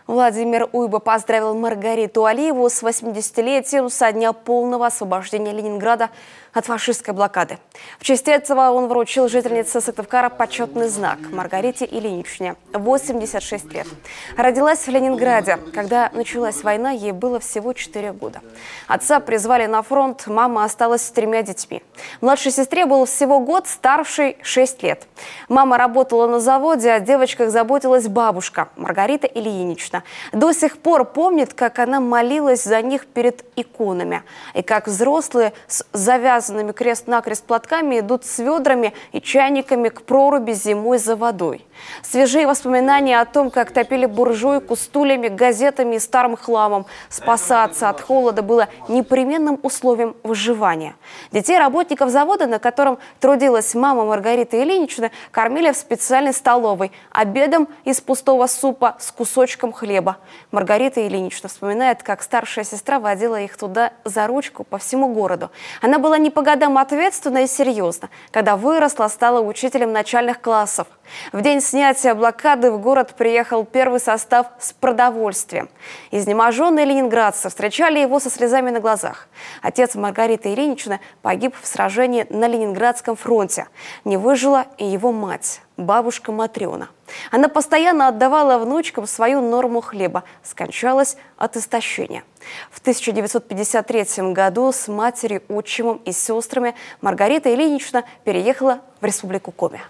Владимир Уйба поздравил Маргариту Алиеву с 80-летием со дня полного освобождения Ленинграда от фашистской блокады. В честь этого он вручил жительнице Сыктывкара почетный знак Маргарите Ильиничне, 86 лет. Родилась в Ленинграде. Когда началась война, ей было всего 4 года. Отца призвали на фронт, мама осталась с 3 детьми. Младшей сестре был всего год, старшей 6 лет. Мама работала на заводе, о девочках заботилась бабушка Маргарита Ильинична. До сих пор помнит, как она молилась за них перед иконами. И как взрослые с завязанными крест-накрест платками идут с ведрами и чайниками к проруби зимой за водой. Свежие воспоминания о том, как топили буржуйку стульями, газетами и старым хламом. Спасаться от холода было непременным условием выживания. Детей работников завода, на котором трудилась мама Маргариты Ильиничны, кормили в специальной столовой обедом из пустого супа с кусочком хлеба. Маргарита Ильинична вспоминает, как старшая сестра водила их туда за ручку по всему городу. Она была не по годам ответственна и серьезна. Когда выросла, стала учителем начальных классов. В день снятия блокады в город приехал первый состав с продовольствием. Изнеможенные ленинградцы встречали его со слезами на глазах. Отец Маргариты Ильиничны погиб в сражении на Ленинградском фронте. Не выжила и его мать, бабушка Матрена. Она постоянно отдавала внучкам свою норму хлеба, скончалась от истощения. В 1953 году с матерью, отчимом и сестрами Маргарита Ильинична переехала в Республику Коми.